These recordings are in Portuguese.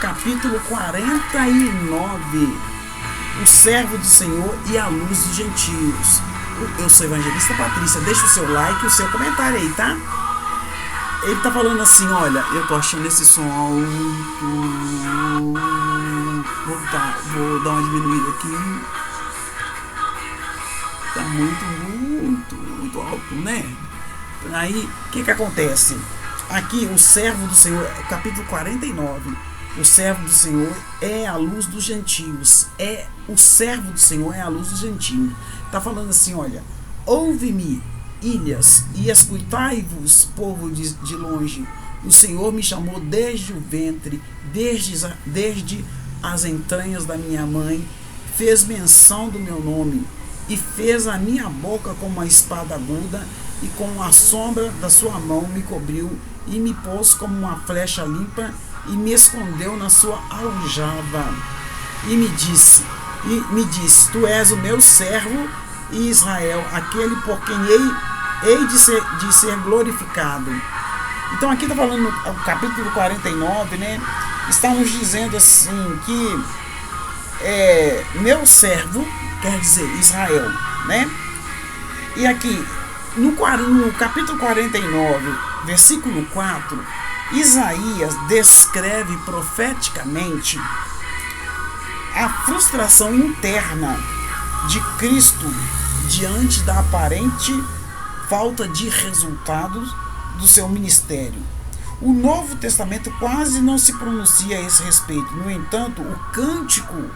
capítulo 49. O servo do Senhor e a luz dos gentios. Eu sou evangelista Patrícia. Deixa o seu like e o seu comentário aí, tá? Ele tá falando assim, olha, eu tô achando esse som alto. Vou dar uma diminuída aqui. Tá muito alto, né? Aí, o que acontece? Aqui, o servo do Senhor, capítulo 49. O servo do Senhor é a luz dos gentios. O servo do Senhor é a luz dos gentios. Tá falando assim, olha, ouve-me, ilhas, e escutai-vos, povo de longe. O Senhor me chamou desde o ventre, desde as entranhas da minha mãe, fez menção do meu nome, e fez a minha boca como uma espada aguda, e com a sombra da sua mão me cobriu, e me pôs como uma flecha limpa, e me escondeu na sua aljava. E me disse, tu és o meu servo, Israel, aquele por quem hei de ser glorificado. Então aqui está falando no capítulo 49, né? Está nos dizendo assim que meu servo, quer dizer Israel, né? E aqui no capítulo 49, versículo 4, Isaías descreve profeticamente a frustração interna de Cristo diante da aparente falta de resultados do seu ministério. O Novo Testamento quase não se pronuncia a esse respeito. No entanto, o cântico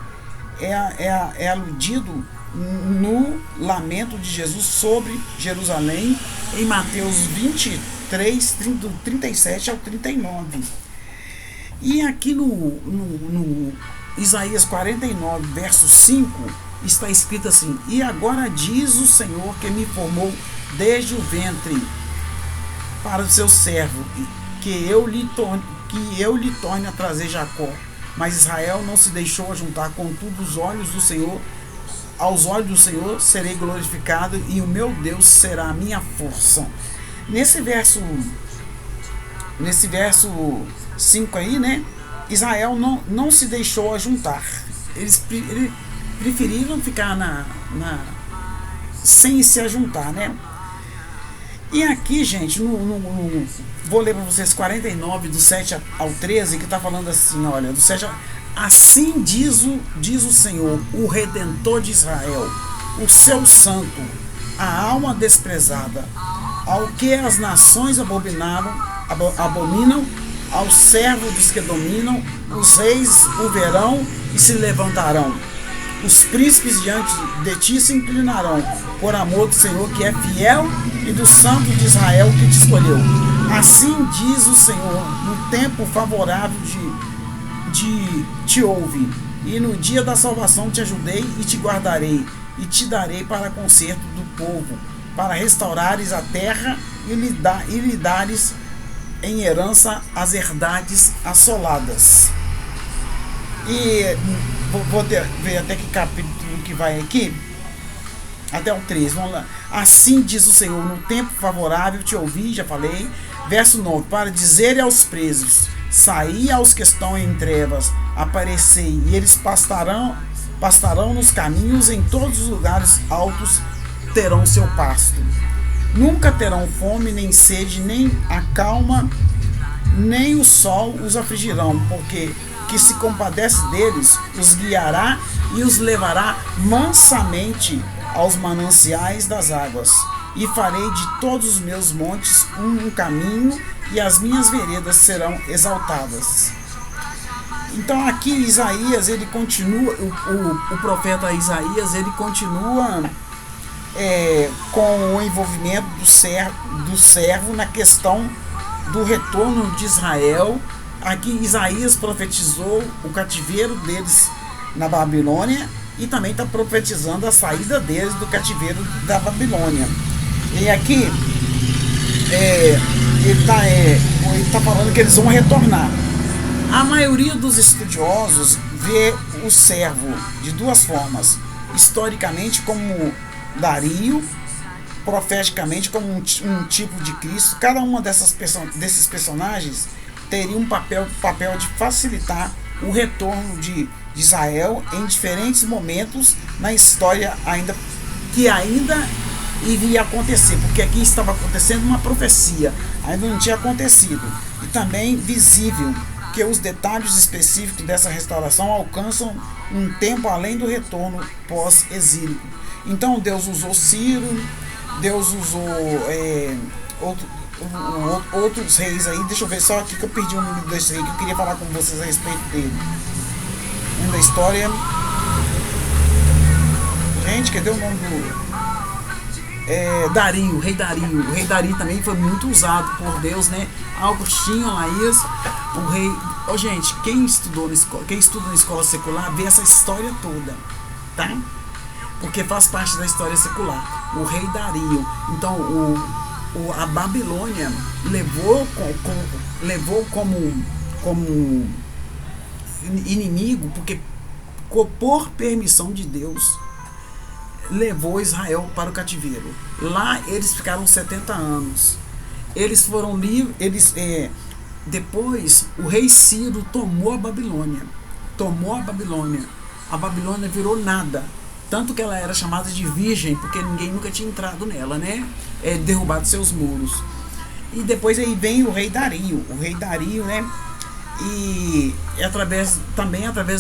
é aludido no lamento de Jesus sobre Jerusalém em Mateus 23, 37 ao 39. E aqui no Isaías 49, verso 5, está escrito assim: e agora diz o Senhor que me formou desde o ventre para o seu servo, que eu lhe torne a trazer Jacó. Mas Israel não se deixou ajuntar, contudo aos olhos do Senhor serei glorificado, e o meu Deus será a minha força. Nesse verso 5 aí, né? Israel não se deixou ajuntar. Eles preferiram ficar sem se ajuntar, né? E aqui, gente, vou ler para vocês 49, do 7 ao 13, que está falando assim, olha, do 7 assim diz o Senhor, o Redentor de Israel, o seu santo, a alma desprezada, ao que as nações abominam, ao servo dos que dominam, os reis o verão e se levantarão. Os príncipes diante de ti se inclinarão, por amor do Senhor que é fiel e do Santo de Israel que te escolheu. Assim diz o Senhor, no tempo favorável te ouve, e no dia da salvação te ajudei e te guardarei, e te darei para conserto do povo, para restaurares a terra e lhe dares em herança as herdades assoladas. E vou ver até que capítulo que vai aqui, até o 3, vamos lá. Assim diz o Senhor, no tempo favorável te ouvi, já falei. Verso 9, para dizer aos presos, saí aos que estão em trevas, aparecei, e eles pastarão nos caminhos, em todos os lugares altos terão seu pasto. Nunca terão fome, nem sede, nem a calma, nem o sol os afligirão, porque que se compadece deles, os guiará e os levará mansamente aos mananciais das águas. E farei de todos os meus montes um caminho, e as minhas veredas serão exaltadas. Então aqui Isaías, ele continua, o profeta Isaías, ele continua com o envolvimento do servo na questão do retorno de Israel. Aqui Isaías profetizou o cativeiro deles na Babilônia, e também está profetizando a saída deles do cativeiro da Babilônia. E aqui ele está falando que eles vão retornar. A maioria dos estudiosos vê o servo de duas formas: historicamente como Dario, profeticamente como um tipo de Cristo. Cada uma desses personagens teria um papel de facilitar o retorno de Israel em diferentes momentos na história ainda iria acontecer, porque aqui estava acontecendo uma profecia, ainda não tinha acontecido, e também visível que os detalhes específicos dessa restauração alcançam um tempo além do retorno pós-exílico. Então Deus usou Ciro, Deus usou outros reis aí. Deixa eu ver só aqui que eu perdi o nome desse rei que eu queria falar com vocês a respeito dele. Da história. Gente, cadê o nome do... Dario, o rei Dario. O rei Dario também foi muito usado por Deus, né? Augustinho, Laís, o rei... gente, quem estuda na escola secular vê essa história toda, tá? Porque faz parte da história secular. O rei Dario. Então, a Babilônia levou como inimigo, porque por permissão de Deus levou Israel para o cativeiro. Lá eles ficaram 70 anos. Eles foram livres. Depois o rei Ciro tomou a Babilônia. A Babilônia virou nada. Tanto que ela era chamada de virgem, porque ninguém nunca tinha entrado nela, né? Derrubado seus muros. E depois aí vem o rei Dario. O rei Dario, né? E através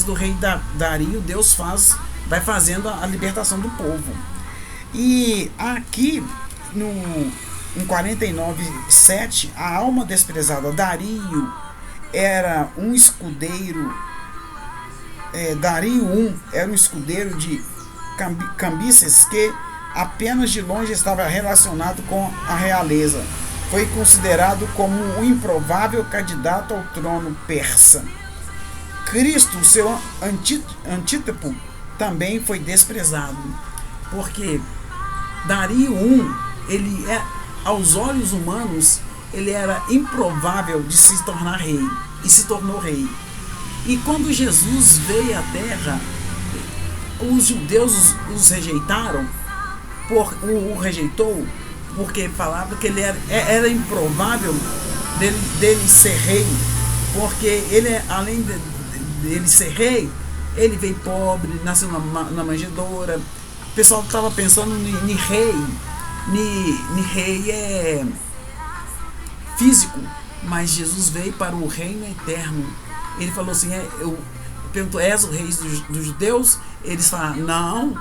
do rei Dario, Deus vai fazendo a libertação do povo. E aqui em 49:7, a alma desprezada. Dario era um escudeiro. Dario I era um escudeiro de Cambises, que apenas de longe estava relacionado com a realeza. Foi considerado como um improvável candidato ao trono persa. Cristo, seu antítipo, também foi desprezado, porque Dario I, aos olhos humanos, ele era improvável de se tornar rei, e se tornou rei. E quando Jesus veio à Terra, os judeus os rejeitaram, o rejeitou, porque falava que ele era improvável dele ser rei, porque ele, além dele ser rei, ele veio pobre, nasceu na manjedoura. O pessoal estava pensando em rei, físico, mas Jesus veio para o reino eterno. Ele falou assim, eu pergunto, és o rei dos judeus? Eles falaram, não,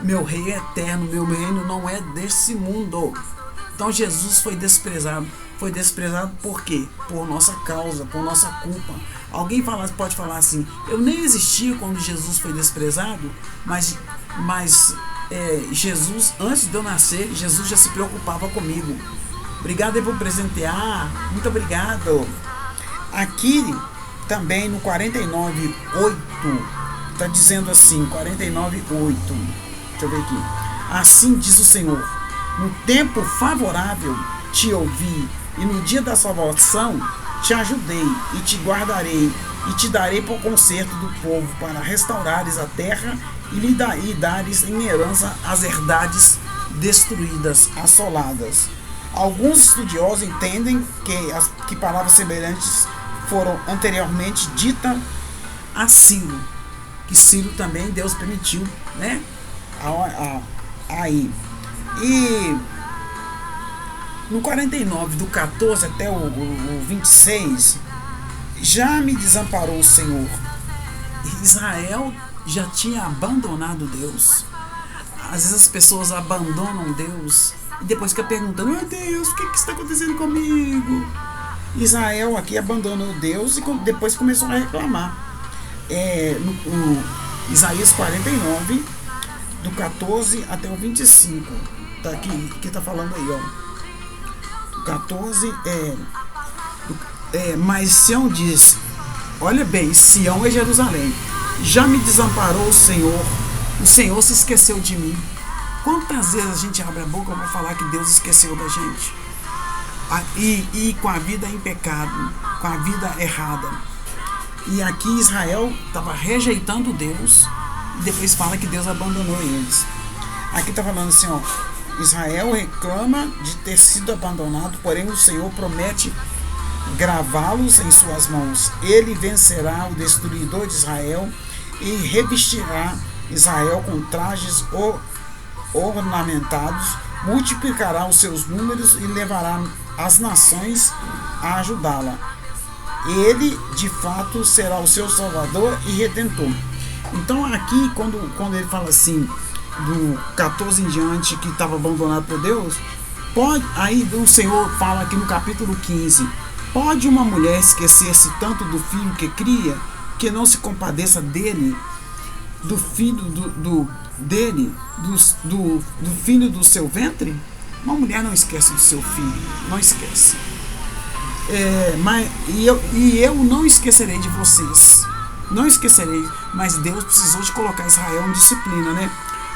meu rei é eterno, meu reino não é desse mundo. Então Jesus foi desprezado. Foi desprezado por quê? Por nossa causa, por nossa culpa. Alguém pode falar assim, eu nem existia quando Jesus foi desprezado, mas Jesus, antes de eu nascer, Jesus já se preocupava comigo. Obrigado aí por presentear, muito obrigado. Aqui também no 49:8, está dizendo assim, 49:8, deixa eu ver aqui. Assim diz o Senhor, no tempo favorável te ouvi, e no dia da salvação te ajudei, e te guardarei, e te darei por conserto do povo, para restaurares a terra, e lhe dares em herança as herdades destruídas, assoladas. Alguns estudiosos entendem que palavras semelhantes foram anteriormente ditas a Ciro, que Ciro também Deus permitiu, né? Aí. E no 49, do 14 até o 26, já me desamparou o Senhor. Israel já tinha abandonado Deus. Às vezes as pessoas abandonam Deus e depois fica perguntando, meu Deus, o que está acontecendo comigo? Israel aqui abandonou Deus e depois começou a reclamar. No Isaías 49, do 14 até o 25, tá aqui, que tá falando aí, ó. O 14 mas Sião diz, olha bem, Sião é Jerusalém, já me desamparou o Senhor se esqueceu de mim. Quantas vezes a gente abre a boca para falar que Deus esqueceu da gente? E com a vida em pecado, com a vida errada. E aqui Israel estava rejeitando Deus, e depois fala que Deus abandonou eles. Aqui está falando assim, ó, Israel reclama de ter sido abandonado, porém o Senhor promete gravá-los em suas mãos. Ele vencerá o destruidor de Israel e revestirá Israel com trajes ornamentados, multiplicará os seus números e levará as nações a ajudá-la. Ele, de fato, será o seu Salvador e Redentor. Então aqui, quando ele fala assim, do 14 em diante, que estava abandonado por Deus, aí o Senhor fala aqui no capítulo 15, pode uma mulher esquecer-se tanto do filho que cria, que não se compadeça dele, do filho do filho do seu ventre? Uma mulher não esquece do seu filho, não esquece. Eu não esquecerei de vocês, não esquecerei. Mas Deus precisou de colocar Israel em disciplina, né?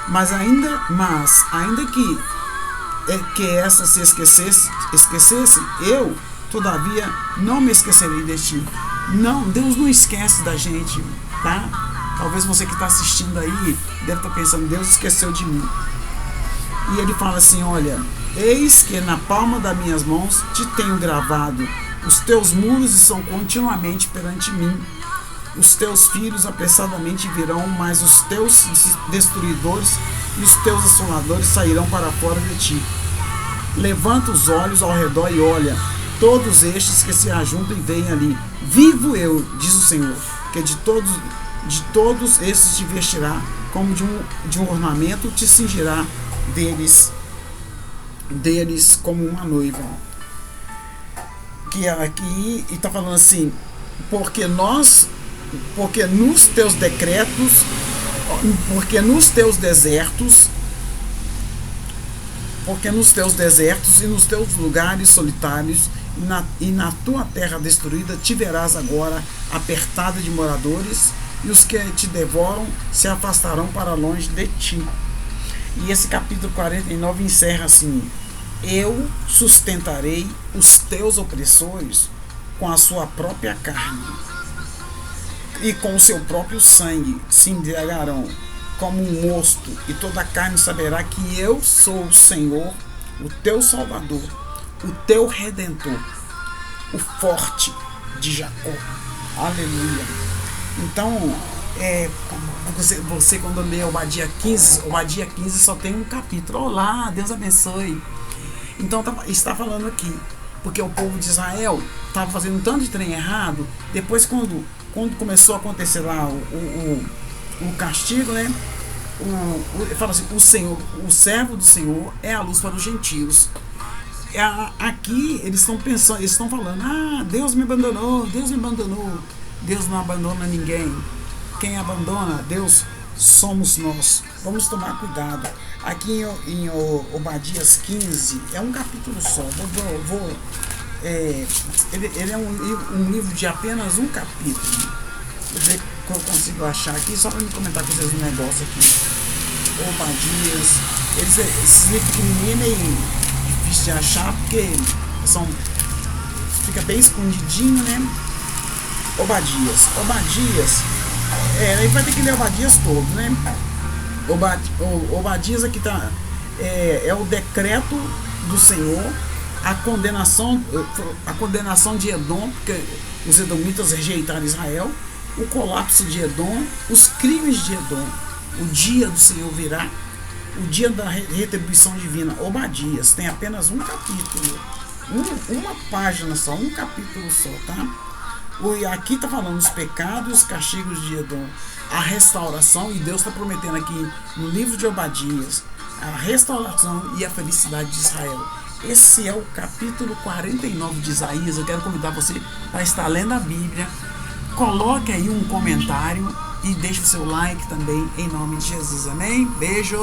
Mas ainda que essa se esquecesse, eu todavia não me esquecerei de ti. Não, Deus não esquece da gente, tá? Talvez você que está assistindo aí deve estar pensando, Deus esqueceu de mim. E ele fala assim, olha, eis que na palma das minhas mãos te tenho gravado, os teus muros estão continuamente perante mim. Os teus filhos apressadamente virão, mas os teus destruidores e os teus assoladores sairão para fora de ti. Levanta os olhos ao redor e olha, todos estes que se ajuntam e vêm ali. Vivo eu, diz o Senhor, que de todos esses te vestirá, como de um ornamento te cingirá deles como uma noiva. Que aqui está falando assim, porque nos teus decretos, porque nos teus desertos e nos teus lugares solitários e na tua terra destruída te verás agora apertada de moradores, e os que te devoram se afastarão para longe de ti. E esse capítulo 49 encerra assim: eu sustentarei os teus opressores com a sua própria carne, e com o seu próprio sangue se embriagarão como um mosto, e toda a carne saberá que eu sou o Senhor, o teu Salvador, o teu Redentor, o forte de Jacó. Aleluia. Então, você quando lê Obadia 15 só tem um capítulo. Olá, Deus abençoe. Então está falando aqui, porque o povo de Israel estava fazendo um tanto de trem errado. Depois quando começou a acontecer lá o castigo, né? Ele fala assim, o servo do Senhor é a luz para os gentios. Aqui eles estão pensando, eles estão falando, Deus me abandonou. Deus não abandona ninguém. Quem abandona Deus somos nós. Vamos tomar cuidado. Aqui em Obadias 15 é um capítulo só. Ele é um livro de apenas um capítulo. Vou ver que eu consigo achar aqui, só para me comentar com vocês um negócio aqui. Obadias, esses livros pequenininhos é meio difícil de achar, porque fica bem escondidinho, né? Obadias, aí vai ter que ler Obadias todo, né? Obadias aqui tá, é o decreto do Senhor, a condenação de Edom, porque os edomitas rejeitaram Israel, o colapso de Edom, os crimes de Edom, o dia do Senhor virá, o dia da retribuição divina. Obadias tem apenas um capítulo, uma página só, um capítulo só, tá? E aqui está falando os pecados e os castigos de Edom, a restauração, e Deus está prometendo aqui no livro de Obadias a restauração e a felicidade de Israel. Esse é o capítulo 49 de Isaías. Eu quero convidar você para estar lendo a Bíblia. Coloque aí um comentário e deixe o seu like também, em nome de Jesus. Amém? Beijo!